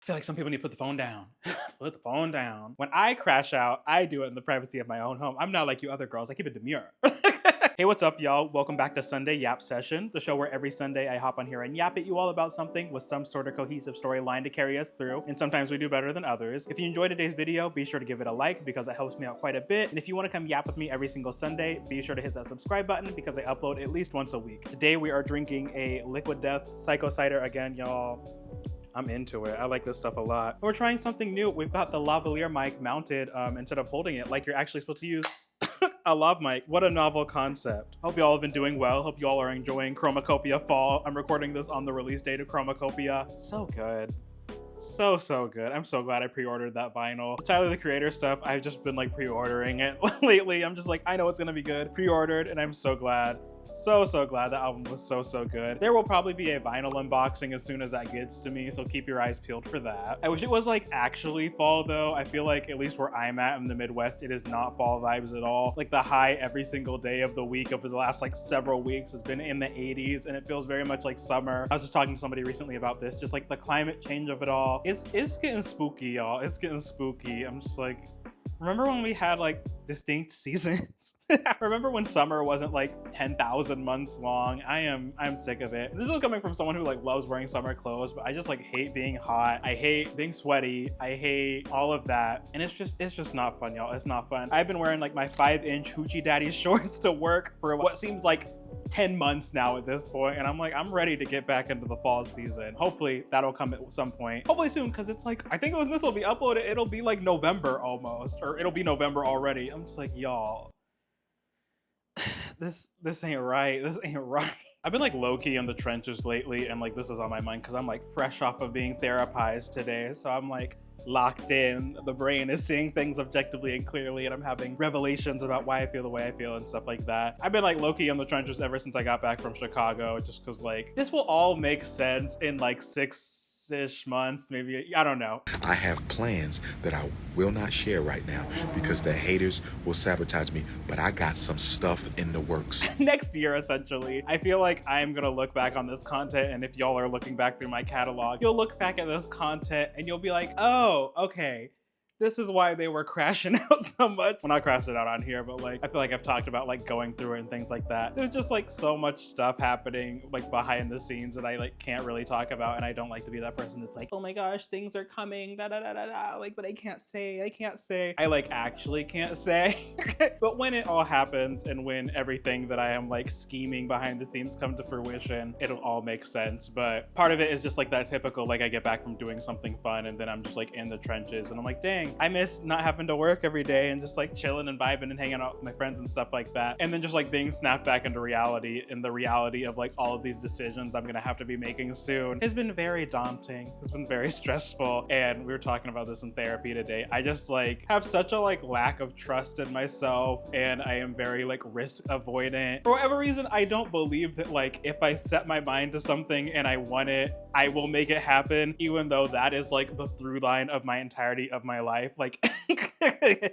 I feel like some people need to put the phone down. Put the phone down. When I crash out, I do it in the privacy of my own home. I'm not like you other girls. I keep it demure. Hey, what's up, y'all? Welcome back to Sunday Yap Session, the show where every Sunday I hop on here and yap at you all about something with some sort of cohesive storyline to carry us through, and sometimes we do better than others. If you enjoyed today's video, be sure to give it a like because it helps me out quite a bit. And if you want to come yap with me every single Sunday, be sure to hit that subscribe button because I upload at least once a week. Today we are drinking a Liquid Death Psycho Cider again, y'all. I'm into it. I like this stuff a lot. We're trying something new. We've got the lavalier mic mounted instead of holding it like you're actually supposed to use a lav mic. What a novel concept. Hope you all have been doing well. Hope you all are enjoying CHROMAKOPIA fall. I'm recording this on the release date of CHROMAKOPIA. So good. So good. I'm so glad I pre-ordered that vinyl. Tyler the Creator stuff, I've just been like pre-ordering it lately. I'm just like, I know it's gonna be good. Pre-ordered, and I'm so glad. So glad that album was so good. There will probably be a vinyl unboxing as soon as that gets to me, so keep your eyes peeled for that. I wish it was like actually fall though. I feel like at least where I'm at in the Midwest, it is not fall vibes at all. Like the high every single day of the week over the last like several weeks has been in the 80s, and it feels very much like summer. I was just talking to somebody recently about this, just like the climate change of it all. It's getting spooky, y'all. It's getting spooky. I'm just like, remember when we had like distinct seasons? Remember when summer wasn't like 10,000 months long? I'm sick of it. This is coming from someone who like loves wearing summer clothes, but I just like hate being hot. I hate being sweaty. I hate all of that. And it's just not fun, y'all. It's not fun. I've been wearing like my 5-inch hoochie daddy shorts to work for what seems like 10 months now at this point, and I'm like, I'm ready to get back into the fall season. Hopefully that'll come at some point, hopefully soon, because it's like, I think when this will be uploaded, it'll be like November almost, or it'll be November already. I'm just like, y'all, this ain't right. This ain't right. I've been like low-key in the trenches lately, and like this is on my mind because I'm like fresh off of being therapized today, so I'm like locked in. The brain is seeing things objectively and clearly, and I'm having revelations about why I feel the way I feel and stuff like that. I've been like low-key in the trenches ever since I got back from Chicago, just because like this will all make sense in like 6-ish months, maybe. I don't know. I have plans that I will not share right now because the haters will sabotage me, but I got some stuff in the works. Next year, essentially, I feel like I'm gonna look back on this content, and if y'all are looking back through my catalog, you'll look back at this content and you'll be like, oh, okay, this is why they were crashing out so much. Well, not crashing out on here, but like, I feel like I've talked about like going through it and things like that. There's just like so much stuff happening like behind the scenes that I like can't really talk about, and I don't like to be that person that's like, oh my gosh, things are coming, da da da da da, like, but I can't say. I like actually can't say. But when it all happens, and when everything that I am like scheming behind the scenes come to fruition, it'll all make sense. But part of it is just like that typical, like I get back from doing something fun and then I'm just like in the trenches, and I'm like, dang, I miss not having to work every day and just like chilling and vibing and hanging out with my friends and stuff like that. And then just like being snapped back into reality, and the reality of like all of these decisions I'm gonna have to be making soon has been very daunting. It's been very stressful. And we were talking about this in therapy today. I just like have such a like lack of trust in myself, and I am very like risk avoidant. For whatever reason, I don't believe that like if I set my mind to something and I want it, I will make it happen, even though that is like the through line of my entirety of my life. Like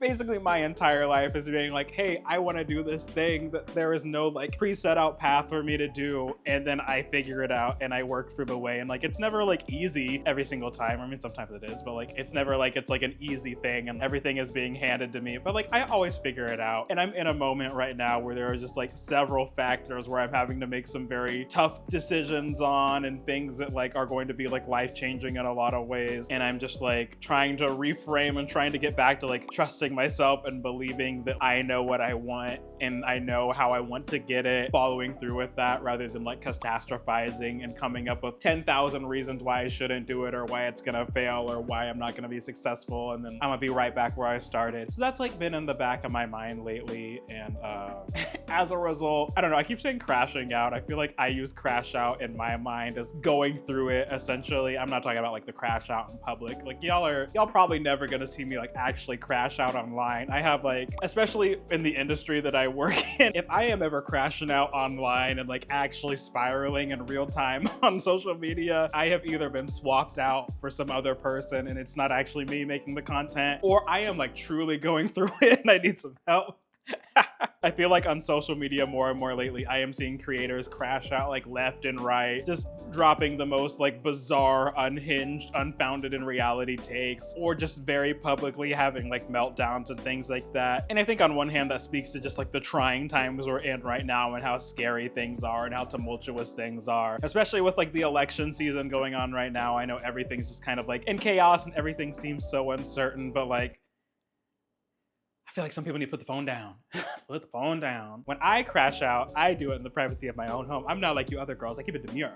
basically my entire life is being like, hey, I want to do this thing that there is no like pre-set out path for me to do, and then I figure it out and I work through the way. And like it's never like easy every single time. I mean, sometimes it is, but like it's never like it's like an easy thing and everything is being handed to me, but like I always figure it out. And I'm in a moment right now where there are just like several factors where I'm having to make some very tough decisions on, and things that like are going to be like life-changing in a lot of ways, and I'm just like trying to reframe and trying to get back to like trusting myself and believing that I know what I want and I know how I want to get it, following through with that rather than like catastrophizing and coming up with 10,000 reasons why I shouldn't do it, or why it's gonna fail, or why I'm not gonna be successful, and then I'm gonna be right back where I started. So that's like been in the back of my mind lately, and as a result, I don't know, I keep saying crashing out. I feel like I use crash out in my mind as going through it essentially. I'm not talking about like the crash out in public. Like y'all probably never gonna see me like actually crash out online. I have like, especially in the industry that I work in, if I am ever crashing out online and like actually spiraling in real time on social media, I have either been swapped out for some other person and it's not actually me making the content, or I am like truly going through it and I need some help. I feel like on social media more and more lately, I am seeing creators crash out like left and right, just dropping the most like bizarre, unhinged, unfounded in reality takes, or just very publicly having like meltdowns and things like that. And I think on one hand, that speaks to just like the trying times we're in right now and how scary things are and how tumultuous things are, especially with like the election season going on right now. I know everything's just kind of like in chaos and everything seems so uncertain, but like, I feel like some people need to put the phone down. Put the phone down. When I crash out, I do it in the privacy of my own home. I'm not like you other girls. I keep it demure.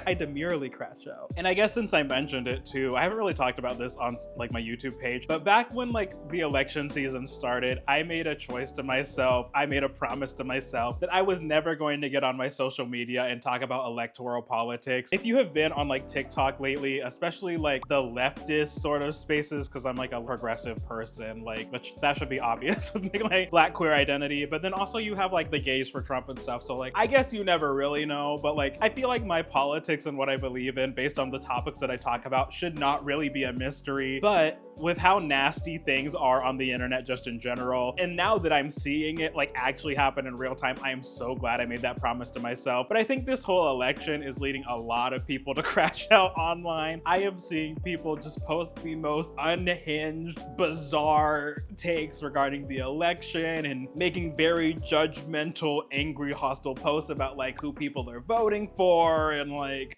I demurely crash out. And I guess since I mentioned it too, I haven't really talked about this on like my YouTube page, but back when like the election season started, I made a choice to myself. I made a promise to myself that I was never going to get on my social media and talk about electoral politics. If you have been on like TikTok lately, especially like the leftist sort of spaces, because I'm like a progressive person, like, which that should be obvious with my black queer identity, but then also you have like the gays for Trump and stuff, so like I guess you never really know, but like I feel like my politics and what I believe in based on the topics that I talk about should not really be a mystery. But with how nasty things are on the internet just in general, and now that I'm seeing it like actually happen in real time, I am so glad I made that promise to myself. But I think this whole election is leading a lot of people to crash out online. I am seeing people just post the most unhinged, bizarre takes regarding the election and making very judgmental, angry, hostile posts about like who people are voting for and like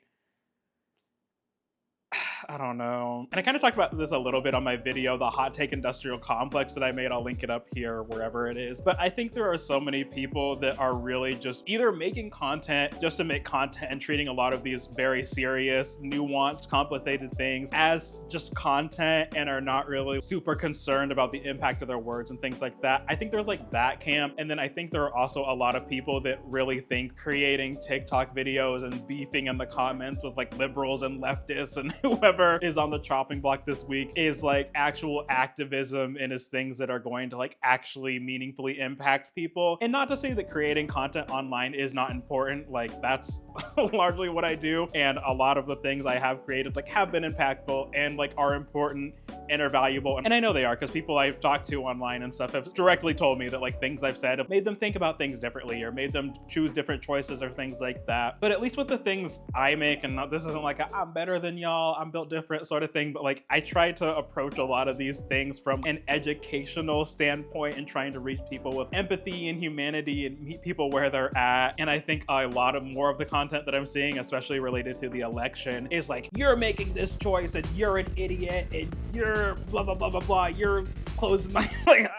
I don't know. And I kind of talked about this a little bit on my video, the hot take industrial complex that I made. I'll link it up here, wherever it is. But I think there are so many people that are really just either making content just to make content and treating a lot of these very serious, nuanced, complicated things as just content and are not really super concerned about the impact of their words and things like that. I think there's like that camp. And then I think there are also a lot of people that really think creating TikTok videos and beefing in the comments with like liberals and leftists and whoever is on the chopping block this week is like actual activism and is things that are going to like actually meaningfully impact people. And not to say that creating content online is not important, like that's largely what I do, and a lot of the things I have created like have been impactful and like are important and are valuable. And I know they are because people I've talked to online and stuff have directly told me that like things I've said have made them think about things differently or made them choose different choices or things like that. But at least with the things I make, and this isn't like a, I'm better than y'all, I'm built different sort of thing, but like I try to approach a lot of these things from an educational standpoint and trying to reach people with empathy and humanity and meet people where they're at. And I think a lot of more of the content that I'm seeing, especially related to the election, is like, you're making this choice and you're an idiot and you're blah blah blah blah blah, you're closed my like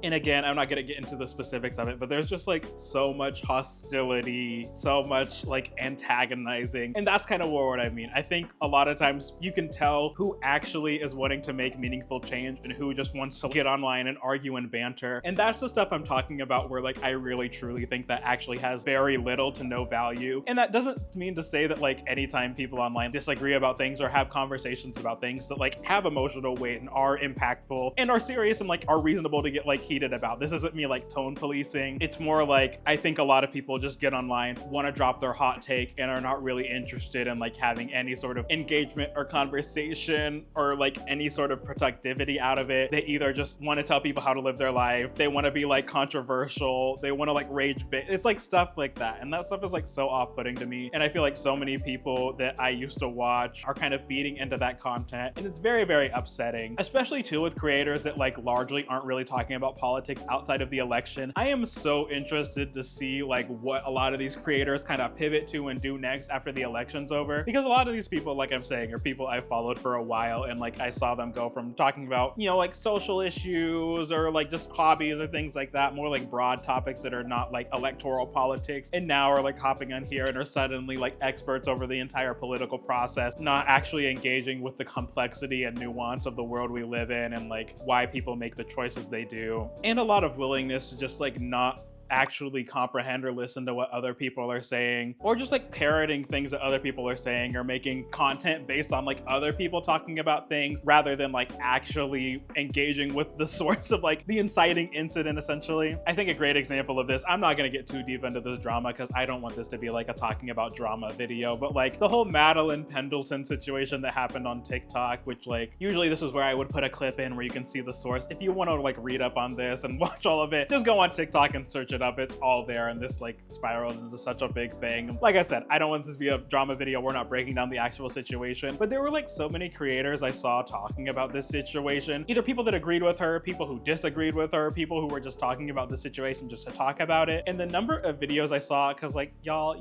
And again, I'm not gonna get into the specifics of it, but there's just like so much hostility, so much like antagonizing. And that's kind of what I mean. I think a lot of times you can tell who actually is wanting to make meaningful change and who just wants to get online and argue and banter. And that's the stuff I'm talking about where like I really truly think that actually has very little to no value. And that doesn't mean to say that like anytime people online disagree about things or have conversations about things that like have emotional weight and are impactful and are serious and like are reasonable to get like heated about. This isn't me like tone policing. It's more like I think a lot of people just get online, want to drop their hot take, and are not really interested in like having any sort of engagement or conversation or like any sort of productivity out of it. They either just want to tell people how to live their life, they want to be like controversial, they want to like rage bait. It's like stuff like that, and that stuff is like so off-putting to me. And I feel like so many people that I used to watch are kind of feeding into that content, and it's very, very upsetting, especially too with creators that like largely aren't really talking about politics outside of the election. I am so interested to see like what a lot of these creators kind of pivot to and do next after the election's over, because a lot of these people, like I'm saying, are people I've followed for a while, and like I saw them go from talking about, you know, like social issues or like just hobbies or things like that, more like broad topics that are not like electoral politics, and now are like hopping on here and are suddenly like experts over the entire political process, not actually engaging with the complexity and nuance of the world we live in and like why people make the choices they do, and a lot of willingness to just like not actually comprehend or listen to what other people are saying, or just like parroting things that other people are saying, or making content based on like other people talking about things rather than like actually engaging with the source of like the inciting incident, essentially. I think a great example of this, I'm not going to get too deep into this drama because I don't want this to be like a talking about drama video, but like the whole Madeline Pendleton situation that happened on TikTok, which like usually this is where I would put a clip in where you can see the source. If you want to like read up on this and watch all of it, just go on TikTok and search it up. It's all there, and this like spiraled into such a big thing. Like I said, I don't want this to be a drama video. We're not breaking down the actual situation, but there were like so many creators I saw talking about this situation, either people that agreed with her, people who disagreed with her, people who were just talking about the situation just to talk about it. And the number of videos I saw, because like y'all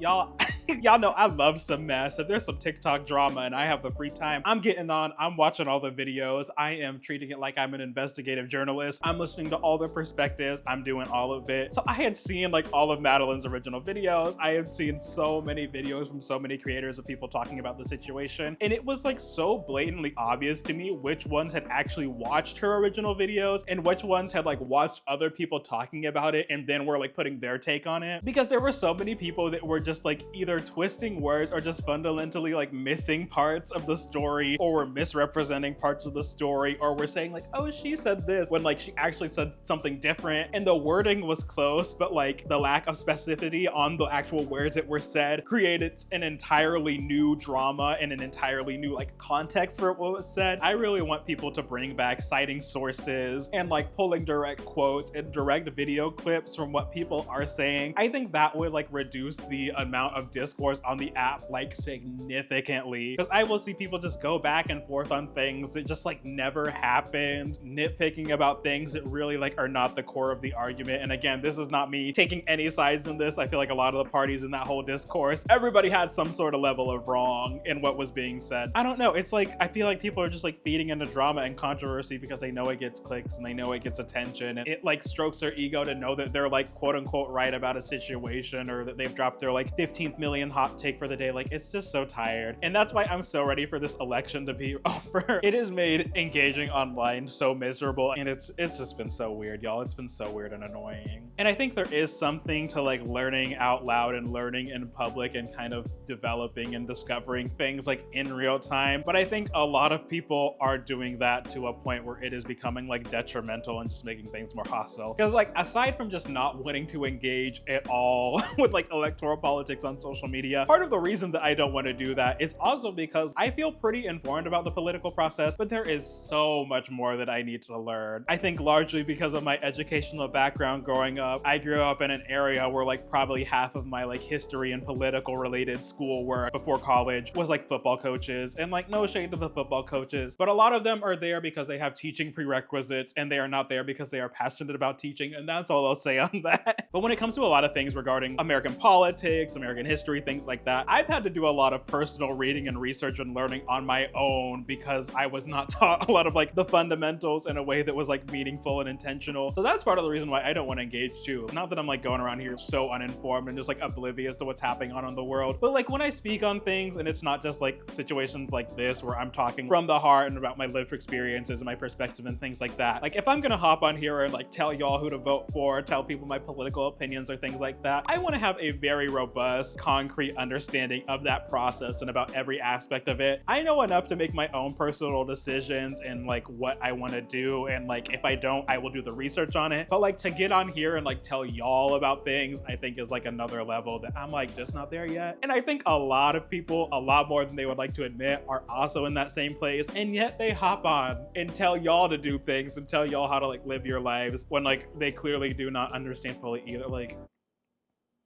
y'all know I love some mess. If there's some TikTok drama and I have the free time, I'm getting on, I'm watching all the videos. I am treating it like I'm an investigative journalist. I'm listening to all the perspectives. I'm doing all of it. So I had seen like all of Madeline's original videos. I had seen so many videos from so many creators of people talking about the situation. And it was like so blatantly obvious to me which ones had actually watched her original videos and which ones had like watched other people talking about it and then were like putting their take on it. Because there were so many people that were just like either twisting words or just fundamentally like missing parts of the story, or were misrepresenting parts of the story, or were saying like, oh, she said this when like she actually said something different, and the wording was close, but like the lack of specificity on the actual words that were said created an entirely new drama and an entirely new like context for what was said. I really want people to bring back citing sources and like pulling direct quotes and direct video clips from what people are saying. I think that would like reduce the amount of discourse on the app like significantly, because I will see people just go back and forth on things that just like never happened, nitpicking about things that really like are not the core of the argument. And again, this is not me taking any sides in this. I feel like a lot of the parties in that whole discourse, everybody had some sort of level of wrong in what was being said. I don't know, it's like I feel like people are just like feeding into drama and controversy because they know it gets clicks and they know it gets attention, and it like strokes their ego to know that they're like quote unquote right about a situation, or that they've dropped their like 15th million hot take for the day. Like, it's just so tired. And that's why I'm so ready for this election to be over. It has made engaging online so miserable, and it's just been so weird, y'all. It's been so weird and annoying. And I think there is something to like learning out loud and learning in public and kind of developing and discovering things like in real time. But I think a lot of people are doing that to a point where it is becoming like detrimental and just making things more hostile. Because like aside from just not wanting to engage at all with like electoral politics on social media, part of the reason that I don't want to do that is also because I feel pretty informed about the political process, but there is so much more that I need to learn. I think largely because of my educational background growing up. I grew up in an area where like probably half of my like history and political related schoolwork before college was like football coaches, and like no shade to the football coaches, but a lot of them are there because they have teaching prerequisites, and they are not there because they are passionate about teaching, and that's all I'll say on that. But when it comes to a lot of things regarding American politics, American history, things like that, I've had to do a lot of personal reading and research and learning on my own because I was not taught a lot of like the fundamentals in a way that was like meaningful and intentional. So that's part of the reason why I don't want to engage too. Not that I'm like going around here so uninformed and just like oblivious to what's happening on in the world, but like when I speak on things, and it's not just like situations like this where I'm talking from the heart and about my lived experiences and my perspective and things like that. Like if I'm gonna hop on here and like tell y'all who to vote for, tell people my political opinions or things like that, I want to have a very robust, concrete understanding of that process and about every aspect of it. I know enough to make my own personal decisions and like what I want to do, and like if I don't, I will do the research on it. But like to get on here and like tell y'all about things, I think is like another level that I'm like just not there yet. And I think a lot of people, a lot more than they would like to admit, are also in that same place, and yet they hop on and tell y'all to do things and tell y'all how to like live your lives when like they clearly do not understand fully either. Like,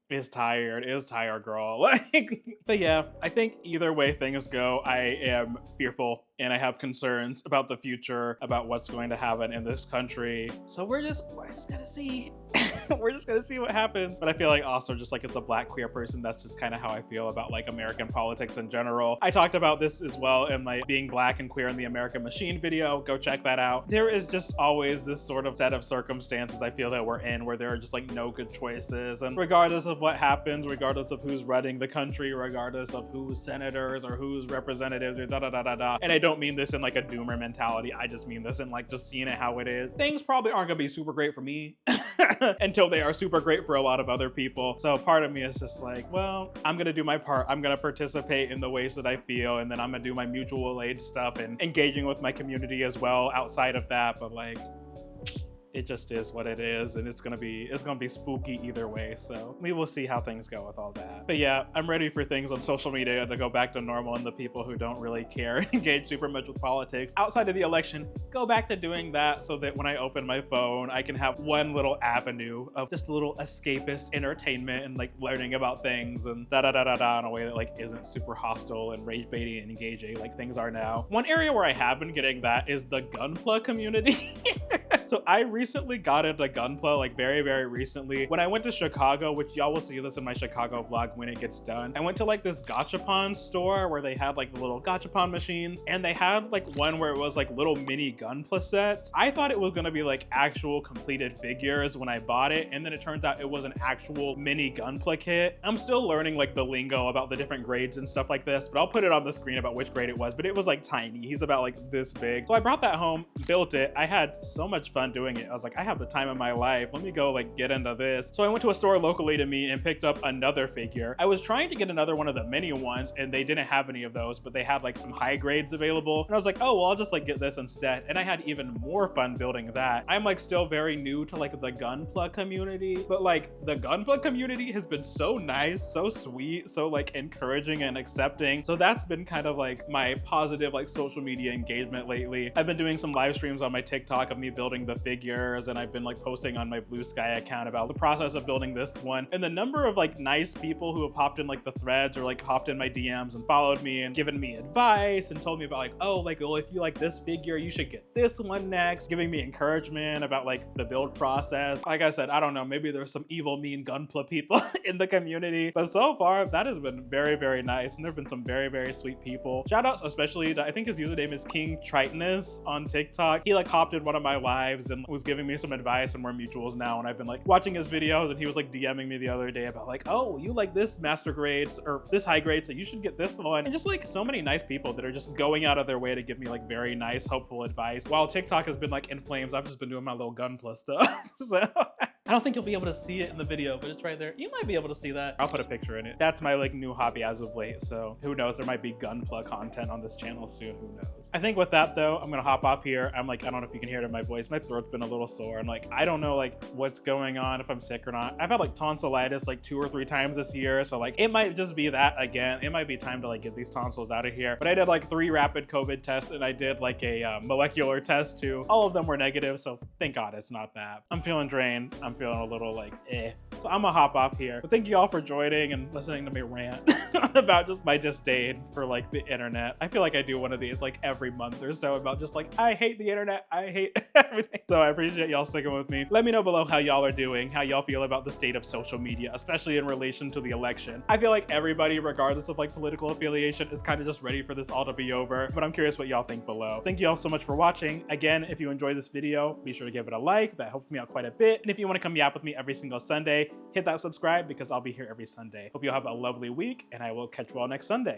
it's tired, girl. Like, but yeah, I think either way things go, I am fearful and I have concerns about the future, about what's going to happen in this country. So we're just gonna see. We're just gonna see what happens. But I feel like also just like as a Black queer person, that's just kind of how I feel about like American politics in general. I talked about this as well in my Being Black and Queer in the American Machine video. Go check that out. There is just always this sort of set of circumstances I feel that we're in where there are just like no good choices. And regardless of what happens, regardless of who's running the country, regardless of who's senators or who's representatives or and I don't don't mean this in like a doomer mentality. I just mean this in like just seeing it how it is. Things probably aren't gonna be super great for me until they are super great for a lot of other people. So part of me is just like, well, I'm gonna do my part. I'm gonna participate in the ways that I feel, and then I'm gonna do my mutual aid stuff and engaging with my community as well outside of that. But like, it just is what it is, and it's gonna be spooky either way. So we will see how things go with all that. But yeah, I'm ready for things on social media to go back to normal, and the people who don't really care engage super much with politics outside of the election go back to doing that, so that when I open my phone, I can have one little avenue of just a little escapist entertainment and like learning about things and da da da da da in a way that like isn't super hostile and rage baiting and engaging like things are now. One area where I have been getting that is the Gunpla community. So I recently got into Gunpla, like very, very recently. When I went to Chicago, which y'all will see this in my Chicago vlog when it gets done, I went to like this gachapon store where they had like the little gachapon machines, and they had like one where it was like little mini Gunpla sets. I thought it was gonna be like actual completed figures when I bought it, and then it turns out it was an actual mini Gunpla kit. I'm still learning like the lingo about the different grades and stuff like this, but I'll put it on the screen about which grade it was, but it was like tiny. He's about like this big. So I brought that home, built it. I had so much fun doing it. I was like, I have the time of my life. Let me go like get into this. So I went to a store locally to me and picked up another figure. I was trying to get another one of the mini ones, and they didn't have any of those, but they had like some high grades available. And I was like, oh, well, I'll just like get this instead. And I had even more fun building that. I'm like still very new to like the Gunpla community, but like the Gunpla community has been so nice, so sweet, so like encouraging and accepting. So that's been kind of like my positive like social media engagement lately. I've been doing some live streams on my TikTok of me building the figures, and I've been like posting on my Blue Sky account about the process of building this one, and the number of like nice people who have hopped in like the threads or like hopped in my DMs and followed me and given me advice and told me about like, oh, like, well, if you like this figure, you should get this one next, giving me encouragement about like the build process. Like I said, I don't know, maybe there's some evil, mean Gunpla people in the community, but so far that has been very, very nice, and there have been some very, very sweet people. Shout outs especially to, I think his username is King Tritonus on TikTok. He like hopped in one of my lives and was giving me some advice, and we're mutuals now, and I've been like watching his videos, and he was like DMing me the other day about like, oh, you like this master grades or this high grade, so you should get this one. And just like so many nice people that are just going out of their way to give me like very nice, hopeful advice. While TikTok has been like in flames, I've just been doing my little Gunpla stuff. So I don't think you'll be able to see it in the video, but it's right there. You might be able to see that. I'll put a picture in it. That's my like new hobby as of late, so who knows, there might be Gunpla content on this channel soon, who knows. I think with that though, I'm gonna hop off here. I'm like, I don't know if you can hear it in my voice, my throat's been a little sore. I'm like, I don't know like what's going on, if I'm sick or not. I've had like tonsillitis like 2 or 3 times this year, so like it might just be that again. It might be time to like get these tonsils out of here. But I did like 3 rapid COVID tests, and I did like a molecular test too. All of them were negative, so thank God it's not that. I'm feeling drained. I'm feeling a little like so I'm gonna hop off here. But thank you all for joining and listening to me rant about just my disdain for like the internet. I feel like I do one of these like every month or so about just like, I hate the internet, I hate everything. So I appreciate y'all sticking with me. Let me know below how y'all are doing, how y'all feel about the state of social media, especially in relation to the election. I feel like everybody, regardless of like political affiliation, is kind of just ready for this all to be over, but I'm curious what y'all think below. Thank you all so much for watching. Again, if you enjoyed this video, be sure to give it a like. That helps me out quite a bit. And if you want to come yap with me every single Sunday, hit that subscribe because I'll be here every Sunday. Hope you all have a lovely week, and I will catch you all next Sunday.